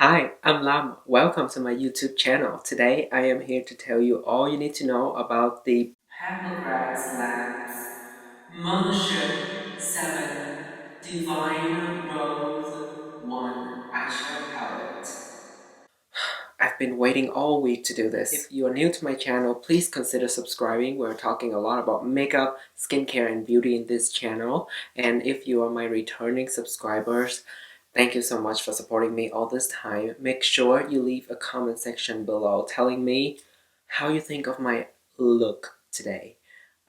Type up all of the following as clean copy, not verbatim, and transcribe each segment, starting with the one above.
Hi, I'm Lam. Welcome to my YouTube channel. Today I am here to tell you all you need to know about the Mcgrath Labs Mothership 7 Divine Rose 1 eyeshadow palette. I've been waiting all week to do this. If you are new to my channel, please consider subscribing. We're talking a lot about makeup, skincare, and beauty in this channel. And if you are my returning subscribers, thank you so much for supporting me all this time. Make sure you leave a comment section below telling me how you think of my look today.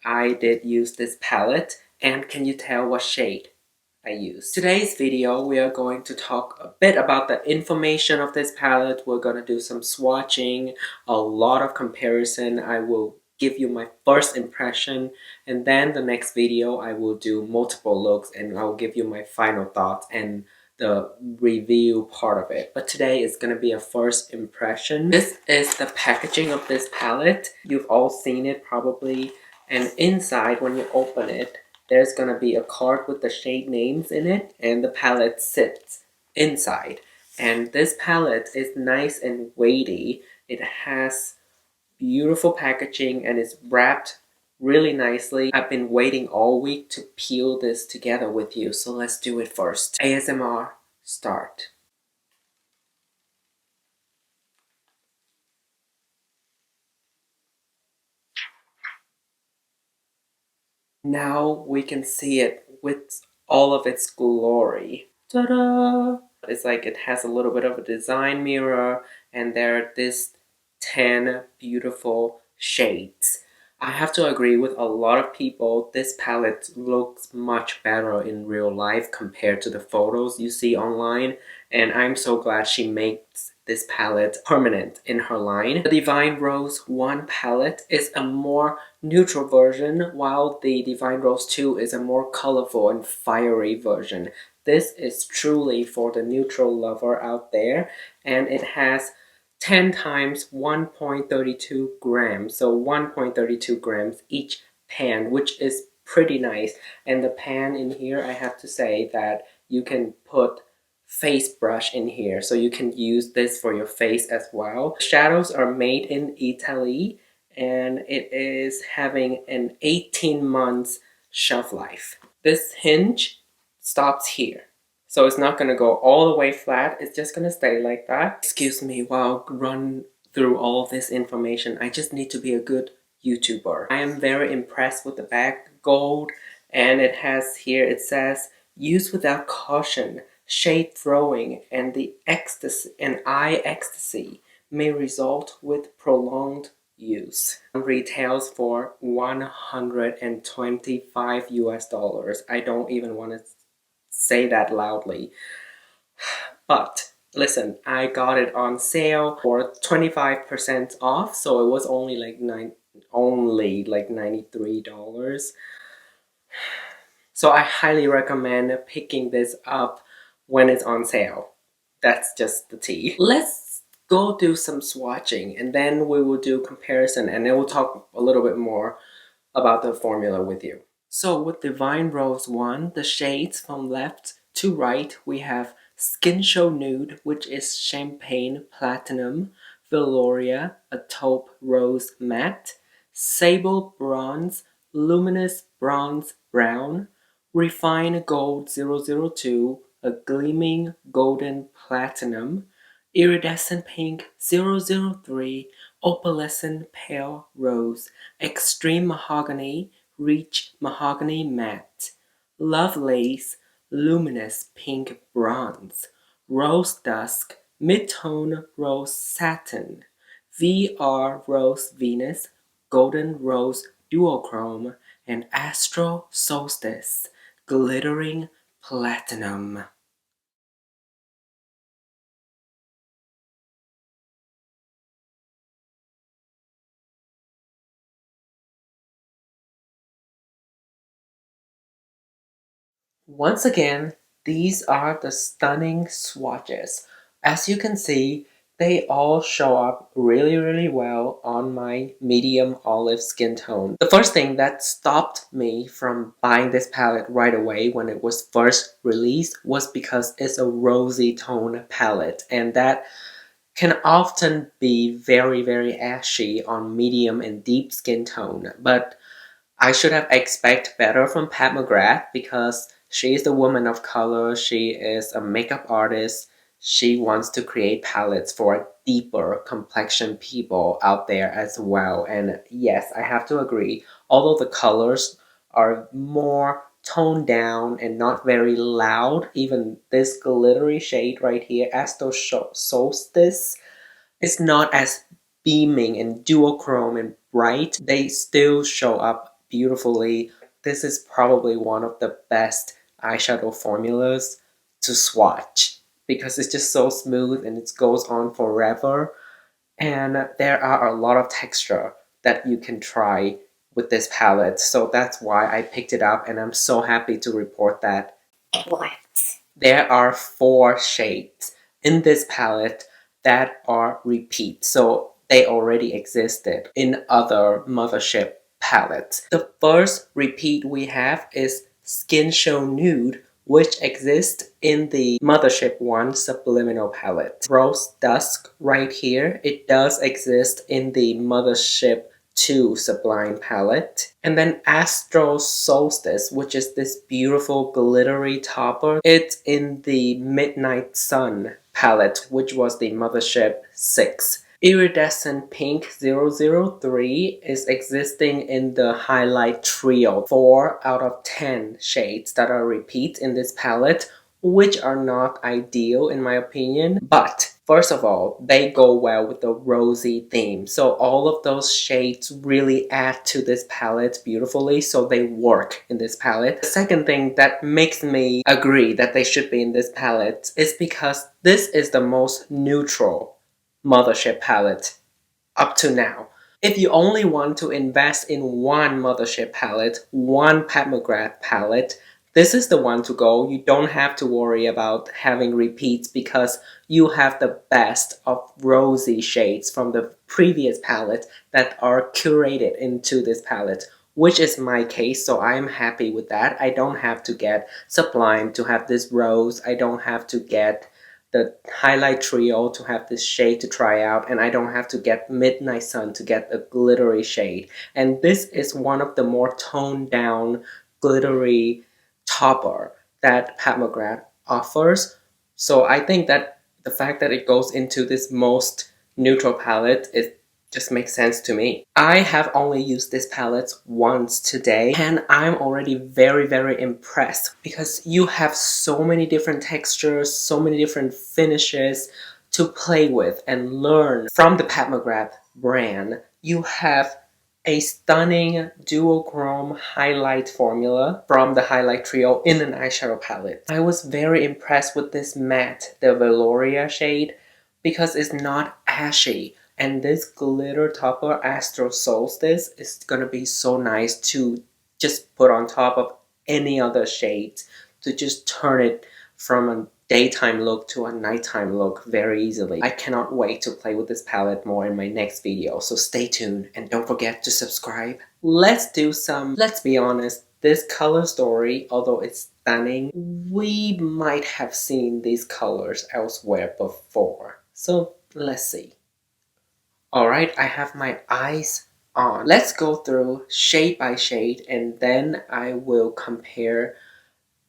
I did use this palette, and can you tell what shade I used? Today's video, we are going to talk a bit about the information of this palette. We're going to do some swatching, a lot of comparison. I will give you my first impression, and then the next video I will do multiple looks and I'll give you my final thoughts and the review part of it. But today is going to be a first impression. This is the packaging of this palette. You've all seen it probably, and inside when you open it, there's gonna be a card with the shade names in it, and the palette sits inside. And this palette is nice and weighty. It has beautiful packaging and is wrapped really nicely. I've been waiting all week to peel this together with you, so let's do it first. ASMR, start. Now we can see it with all of its glory. Ta-da! It's like it has a little bit of a design mirror, and there are these 10 beautiful shades. I have to agree with a lot of people, this palette looks much better in real life compared to the photos you see online, and I'm so glad she makes this palette permanent in her line. The Divine Rose 1 palette is a more neutral version, while the Divine Rose 2 is a more colorful and fiery version. This is truly for the neutral lover out there, and it has 10 times 1.32 grams, so 1.32 grams each pan, which is pretty nice. And the pan in here, I have to say that you can put face brush in here, so you can use this for your face as well. The shadows are made in Italy, and it is having an 18 months shelf life. This hinge stops here. So it's not going to go all the way flat, it's just going to stay like that. Excuse me while I run through all this information. I just need to be a good YouTuber. I am very impressed with the back gold, and it has here, it says, use without caution, shade throwing, and the ecstasy and eye ecstasy may result with prolonged use. Retails for $125 US. I don't even want to say that loudly. But listen, I got it on sale for 25% off, so it was only like $93. So I highly recommend picking this up when it's on sale. That's just the tea. Let's go do some swatching, and then we will do comparison, and then we'll talk a little bit more about the formula with you. So with Divine Rose 1, the shades from left to right, we have Skin Show Nude, which is Champagne Platinum, Velouria, a Taupe Rose Matte, Sable Bronze, Luminous Bronze Brown, Refined Gold 002, a Gleaming Golden Platinum, Iridescent Pink 003, Opalescent Pale Rose, Extreme Mahogany, Reach Mahogany Matte, Lovelace Luminous Pink Bronze, Rose Dusk Mid-Tone Rose Satin, VR Rose Venus, Golden Rose Duochrome, and Astral Solstice Glittering Platinum. Once again, these are the stunning swatches. As you can see, they all show up really well on my medium olive skin tone. The first thing that stopped me from buying this palette right away when it was first released was because it's a rosy tone palette, and that can often be very ashy on medium and deep skin tone. But I should have expected better from Pat McGrath because she is the woman of color. She is a makeup artist. She wants to create palettes for deeper complexion people out there as well. And yes, I have to agree, although the colors are more toned down and not very loud, even this glittery shade right here, Astro Solstice, it's not as beaming and duochrome and bright. They still show up beautifully. This is probably one of the best eyeshadow formulas to swatch because it's just so smooth and it goes on forever. And there are a lot of texture that you can try with this palette. So that's why I picked it up, and I'm so happy to report that it works. There are 4 shades in this palette that are repeat. So they already existed in other Mothership palettes. The first repeat we have is Skin Show Nude, which exists in the Mothership 1 Subliminal palette. Rose Dusk right here, it does exist in the Mothership 2 Sublime palette. And then Astro Solstice, which is this beautiful glittery topper. It's in the Midnight Sun palette, which was the Mothership 6. Iridescent Pink 003 is existing in the Highlight Trio. 4 out of 10 shades that are repeats in this palette, which are not ideal in my opinion. But first of all, they go well with the rosy theme. So all of those shades really add to this palette beautifully, so they work in this palette. The second thing that makes me agree that they should be in this palette is because this is the most neutral Mothership palette up to now. If you only want to invest in one Mothership palette, one Pat McGrath palette, this is the one to go. You don't have to worry about having repeats because you have the best of rosy shades from the previous palette that are curated into this palette, which is my case, so I'm happy with that. I don't have to get Sublime to have this rose. I don't have to get the Highlight Trio to have this shade to try out, and I don't have to get Midnight Sun to get a glittery shade. And this is one of the more toned down glittery topper that Pat McGrath offers. So I think that the fact that it goes into this most neutral palette, it just makes sense to me. I have only used this palette once today, and I'm already very impressed because you have so many different textures, so many different finishes to play with and learn from the Pat McGrath brand. You have a stunning duochrome highlight formula from the Highlight Trio in an eyeshadow palette. I was very impressed with this matte, the Veloria shade, because it's not ashy. And this glitter topper, Astro Solstice, is gonna be so nice to just put on top of any other shades to just turn it from a daytime look to a nighttime look very easily. I cannot wait to play with this palette more in my next video, so stay tuned and don't forget to subscribe. Let's be honest, this color story, although it's stunning, we might have seen these colors elsewhere before. So let's see. Alright, I have my eyes on. Let's go through shade by shade and then I will compare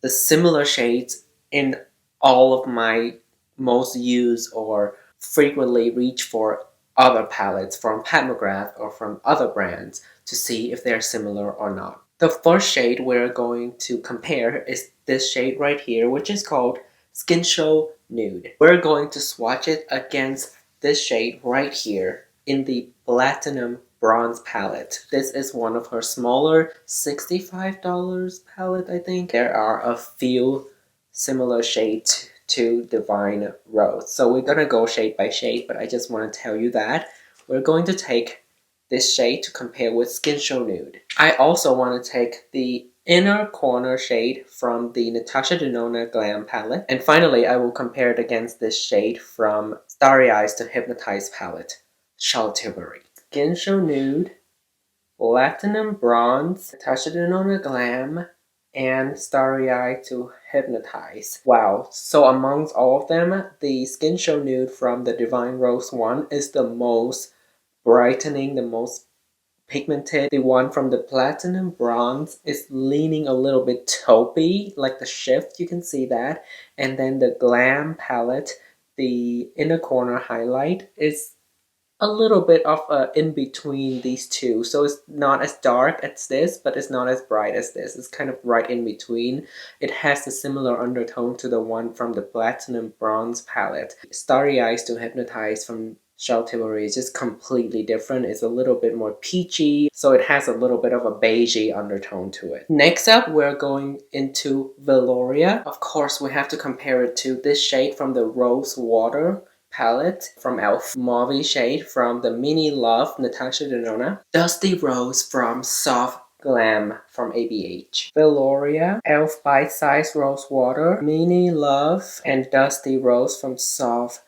the similar shades in all of my most used or frequently reach for other palettes from Pat McGrath or from other brands to see if they're similar or not. The first shade we're going to compare is this shade right here, which is called Skin Show Nude. We're going to swatch it against this shade right here in the Platinum Bronze palette. This is one of her smaller $65 palette, I think. There are a few similar shades to Divine Rose. So we're gonna go shade by shade, but I just want to tell you that we're going to take this shade to compare with Skin Show Nude. I also want to take the inner corner shade from the Natasha Denona Glam palette. And finally, I will compare it against this shade from Starry Eyes to Hypnotize palette, Charlotte Skin Show Nude, Platinum Bronze, Natasha Denona Glam, and Starry Eye to Hypnotize. Wow, so amongst all of them, the Skin Show Nude from the Divine Rose one is the most brightening, the most pigmented. The one from the Platinum Bronze is leaning a little bit taupey, like the shift, you can see that. And then the Glam palette, the inner corner highlight, is a little bit of in between these two. So it's not as dark as this, but it's not as bright as this. It's kind of right in between. It has a similar undertone to the one from the Platinum Bronze palette. Starry Eyes to Hypnotize from Charlotte is just completely different. It's a little bit more peachy, so it has a little bit of a beigey undertone to it. Next up, we're going into Veloria. Of course, we have to compare it to this shade from the Rose Water palette from e.l.f. Mauve shade from the Mini Love Natasha Denona. Dusty Rose from Soft Glam from ABH. Veloria, e.l.f. Bite Size Rose Water, Mini Love, and Dusty Rose from Soft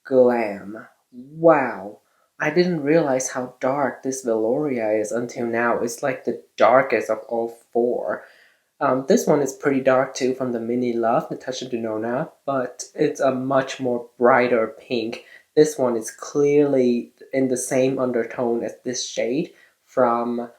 Glam. Wow, I didn't realize how dark this Veloria is until now. It's like the darkest of all four. This one is pretty dark too from the Mini Love Natasha Denona, but it's a much more brighter pink. This one is clearly in the same undertone as this shade from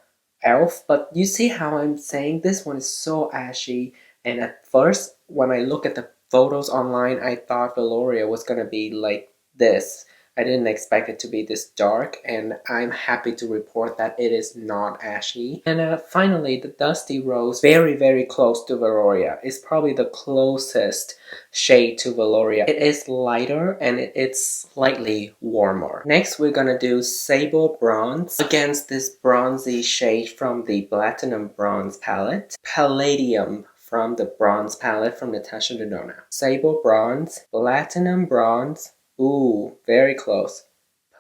e.l.f. But you see how I'm saying this one is so ashy, and at first when I look at the photos online, I thought Veloria was gonna be like this. I didn't expect it to be this dark, and I'm happy to report that it is not ashy. And finally, the Dusty Rose, very, very close to Veloria. It's probably the closest shade to Veloria. It is lighter and it's slightly warmer. Next, we're gonna do Sable Bronze against this bronzy shade from the Platinum Bronze palette. Palladium from the Bronze palette from Natasha Denona. Sable Bronze, Platinum Bronze, ooh, very close.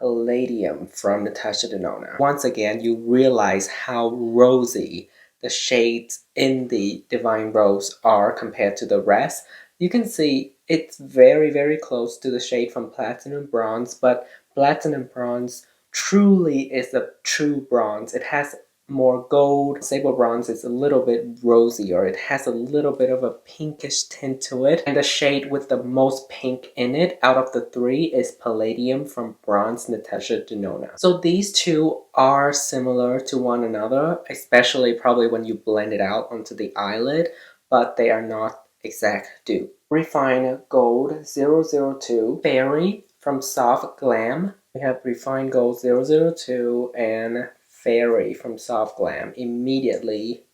Palladium from Natasha Denona. Once again, you realize how rosy the shades in the Divine Rose are compared to the rest. You can see it's very, very close to the shade from Platinum Bronze, but Platinum Bronze truly is a true bronze. It has more gold. Sable Bronze is a little bit rosier. It has a little bit of a pinkish tint to it. And the shade with the most pink in it out of the three is Palladium from Bronze Natasha Denona. So these two are similar to one another, especially probably when you blend it out onto the eyelid, but they are not exact dupe. Refine Gold 002, Fairy from Soft Glam. We have Refine Gold 002 and Fairy from Soft Glam. Immediately,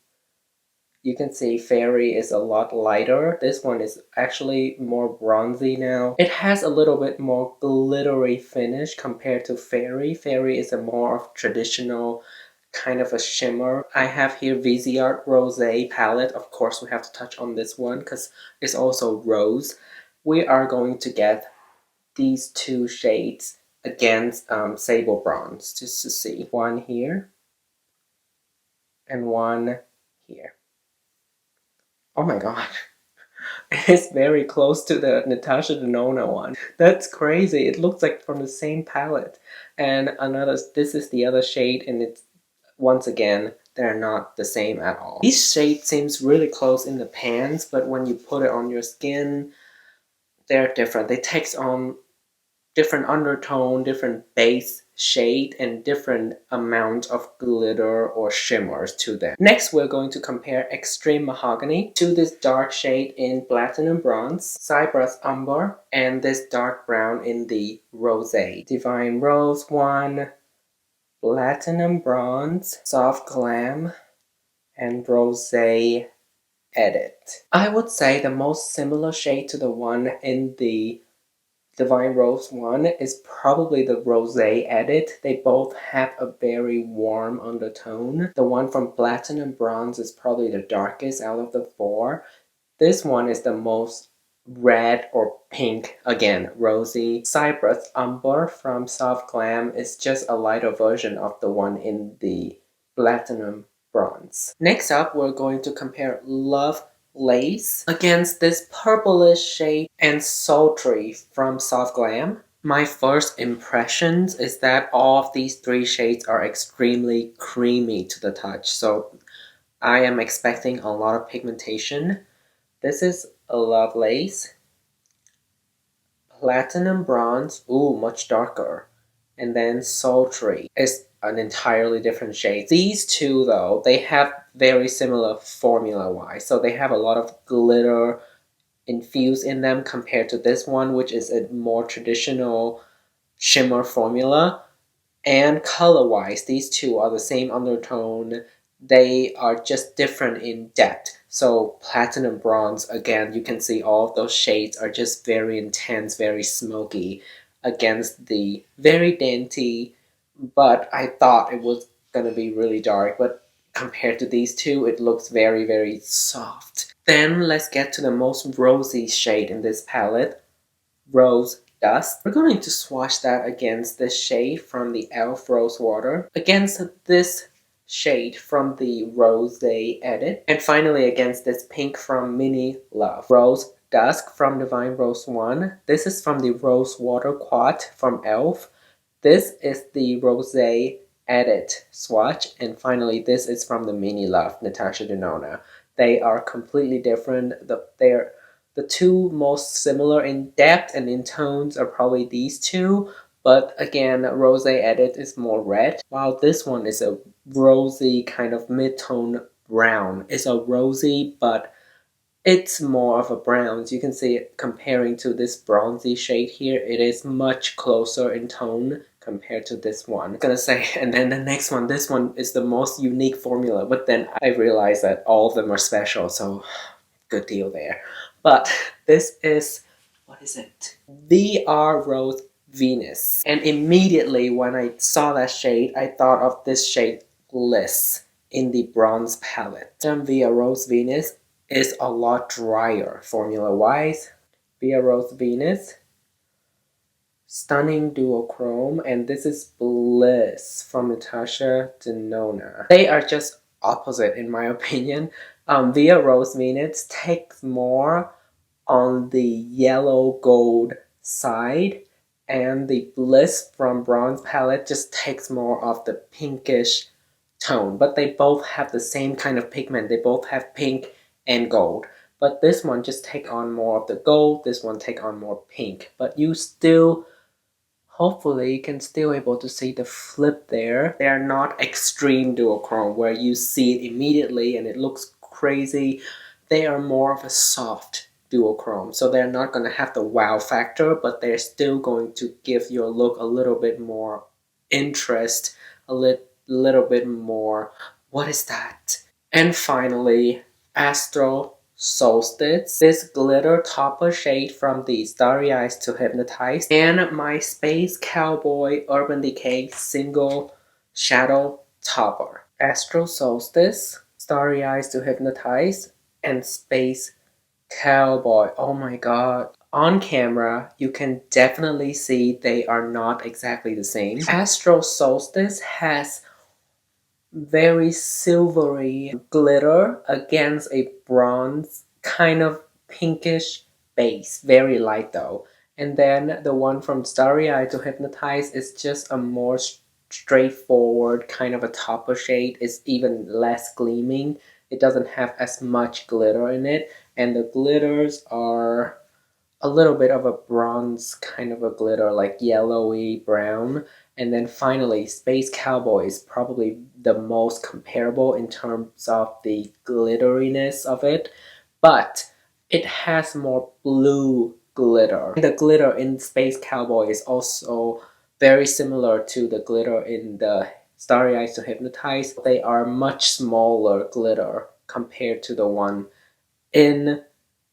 you can see Fairy is a lot lighter. This one is actually more bronzy now. It has a little bit more glittery finish compared to Fairy. Fairy is a more of traditional kind of a shimmer. I have here Viseart Rosé palette. Of course, we have to touch on this one because it's also rose. We are going to get these two shades against Sable Bronze, just to see. One here and one here. Oh my god. It's very close to the Natasha Denona one. That's crazy. It looks like from the same palette. And this is the other shade, and it's, once again, they're not the same at all. These shades seems really close in the pans, but when you put it on your skin, they're different. They take on different undertone, different base shade, and different amount of glitter or shimmers to them. Next, we're going to compare Extreme Mahogany to this dark shade in Platinum Bronze, Cypress Umber, and this dark brown in the Rosé. Divine Rose 1, Platinum Bronze, Soft Glam, and Rosé Edit. I would say the most similar shade to the one in the Divine Rose 1 is probably the Rosé Edit. They both have a very warm undertone. The one from Platinum Bronze is probably the darkest out of the four. This one is the most red or pink, again, rosy. Cypress Umber from Soft Glam is just a lighter version of the one in the Platinum bronze. Next up, we're going to compare Love Lace against this purplish shade and Sultry from Soft Glam. My first impressions is that all of these three shades are extremely creamy to the touch, so I am expecting a lot of pigmentation. This is a Love Lace. Platinum Bronze, ooh, much darker. And then Sultry is an entirely different shade. These two, though, they have very similar formula-wise. So they have a lot of glitter infused in them compared to this one, which is a more traditional shimmer formula. And color-wise, these two are the same undertone. They are just different in depth. So platinum bronze, again, you can see all of those shades are just very intense, very smoky against the very dainty, but I thought it was gonna be really dark, but compared to these two, it looks very, very soft. Then let's get to the most rosy shade in this palette, Rose Dust. We're going to swatch that against this shade from the e.l.f. Rose Water, against this shade from the Rose Edit, and finally against this pink from Mini Love. Rose Dusk from Divine Rose 1. This is from the Rose Water Quad from e.l.f. This is the Rose Edit swatch, and finally this is from the Mini Love Natasha Denona. They are completely different. They're the two most similar in depth and in tones are probably these two, but again, Rose Edit is more red, while this one is a rosy kind of mid-tone brown. It's a rosy, but it's more of a brown. As you can see, comparing to this bronzy shade here, it is much closer in tone compared to this one. I'm gonna say, and then the next one, this one is the most unique formula, but then I realized that all of them are special, so good deal there. But this is, what is it? VR Rose Venus. And immediately when I saw that shade, I thought of this shade Bliss in the bronze palette. VR Rose Venus is a lot drier formula-wise. VR Rose Venus, stunning duochrome, and this is Bliss from Natasha Denona. They are just opposite in my opinion. Via Rose Venus takes more on the yellow gold side, and the Bliss from Bronze Palette just takes more of the pinkish tone, but they both have the same kind of pigment. They both have pink and gold, but this one just take on more of the gold, this one take on more pink, but you still hopefully you can still able to see the flip there. They are not extreme duochrome where you see it immediately and it looks crazy. They are more of a soft duochrome, so they're not going to have the wow factor, but they're still going to give your look a little bit more interest, a little bit more, what is that? And finally, Astro Solstice, this glitter topper shade from the Starry Eyes to Hypnotize, and my Space Cowboy Urban Decay single shadow topper. Astro Solstice, Starry Eyes to Hypnotize, and Space Cowboy. Oh my god. On camera, you can definitely see they are not exactly the same. Astro Solstice has very silvery glitter against a bronze kind of pinkish base, very light though. And then the one from Starry Eye to Hypnotize is just a more straightforward kind of a topper shade. It's even less gleaming. It doesn't have as much glitter in it, and the glitters are a little bit of a bronze kind of a glitter, like yellowy brown. And then finally, Space Cowboy is probably the most comparable in terms of the glitteriness of it, but it has more blue glitter. The glitter in Space Cowboy is also very similar to the glitter in the Starry Eyes to Hypnotize. They are much smaller glitter compared to the one in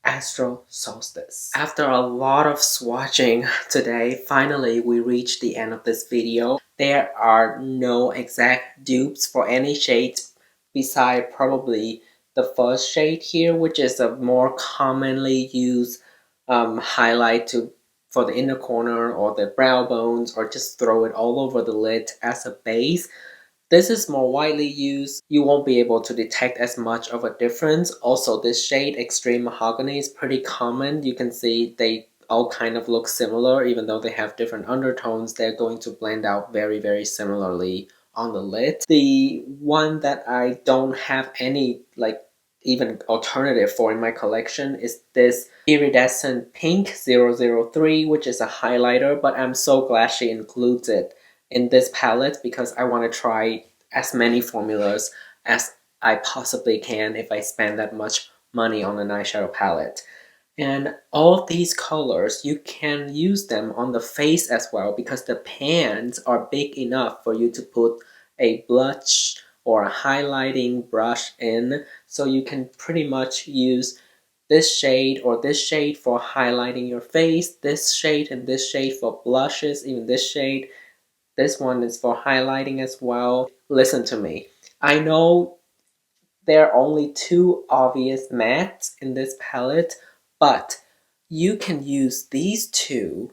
Astro Solstice. After a lot of swatching today, finally we reached the end of this video. There are no exact dupes for any shades beside probably the first shade here, which is a more commonly used highlight for the inner corner or the brow bones, or just throw it all over the lid as a base. This is more widely used. You won't be able to detect as much of a difference. Also, this shade, Extreme Mahogany, is pretty common. You can see they all kind of look similar, even though they have different undertones. They're going to blend out very, very similarly on the lid. The one that I don't have any like even alternative for in my collection is this Iridescent Pink 003, which is a highlighter, but I'm so glad she includes it in this palette because I want to try as many formulas as I possibly can if I spend that much money on an eyeshadow palette. And all of these colors, you can use them on the face as well because the pans are big enough for you to put a blush or a highlighting brush in. So you can pretty much use this shade or this shade for highlighting your face, this shade and this shade for blushes, even this shade. This one is for highlighting as well. Listen to me. I know there are only two obvious mattes in this palette, but you can use these two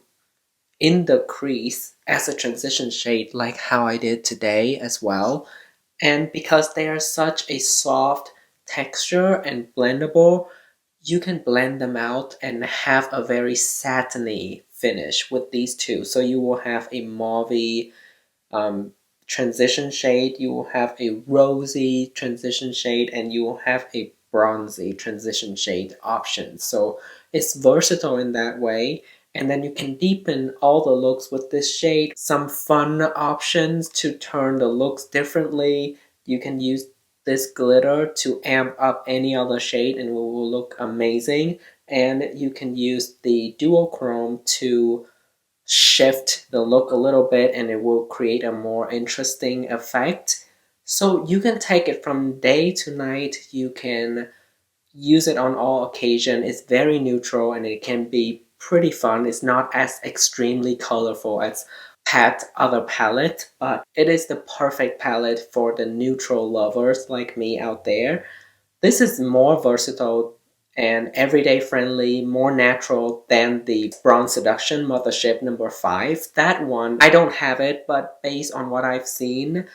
in the crease as a transition shade like how I did today as well. And because they are such a soft texture and blendable, you can blend them out and have a very satiny finish with these two. So you will have a mauvey um, transition shade, you will have a rosy transition shade, and you will have a bronzy transition shade option. So it's versatile in that way. And then you can deepen all the looks with this shade. Some fun options to turn the looks differently. You can use this glitter to amp up any other shade and it will look amazing. And you can use the duochrome to shift the look a little bit and it will create a more interesting effect. So you can take it from day to night. You can use it on all occasions. It's very neutral and it can be pretty fun. It's not as extremely colorful as other palette, but it is the perfect palette for the neutral lovers like me out there. This is more versatile and everyday friendly, more natural than the Bronze Seduction Mothership number 5. That one, I don't have it, but based on what I've seen,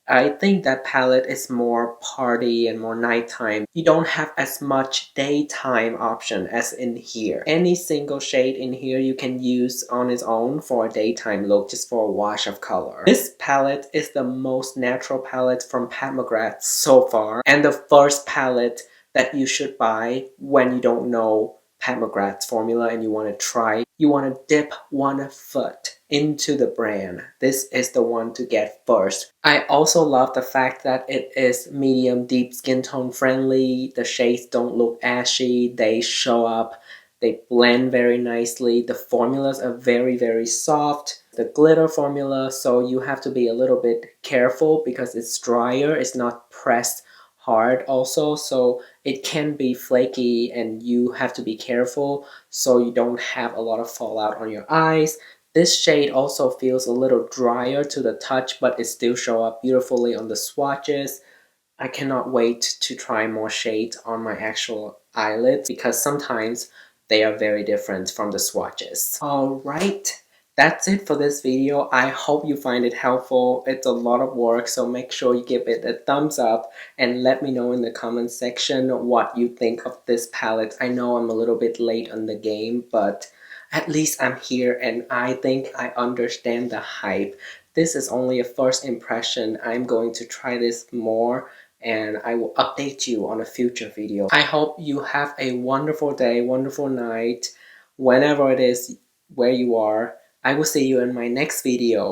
I think that palette is more party and more nighttime. You don't have as much daytime option as in here. Any single shade in here you can use on its own for a daytime look, just for a wash of color. This palette is the most natural palette from Mcgrath so far, and the first palette that you should buy when you don't know Mcgrath's formula and you want to try. You want to dip one foot into the brand. This is the one to get first. I also love the fact that it is medium deep skin tone friendly. The shades don't look ashy. They show up. They blend very nicely. The formulas are very, very soft. The glitter formula, so you have to be a little bit careful because it's drier. It's not pressed hard also, so it can be flaky and you have to be careful so you don't have a lot of fallout on your eyes. This shade also feels a little drier to the touch, but it still show up beautifully on the swatches. I cannot wait to try more shades on my actual eyelids because sometimes they are very different from the swatches. Alright, that's it for this video. I hope you find it helpful. It's a lot of work, so make sure you give it a thumbs up and let me know in the comment section what you think of this palette. I know I'm a little bit late on the game, but at least I'm here and I think I understand the hype. This is only a first impression. I'm going to try this more and I will update you on a future video. I hope you have a wonderful day, wonderful night, whenever it is where you are. I will see you in my next video.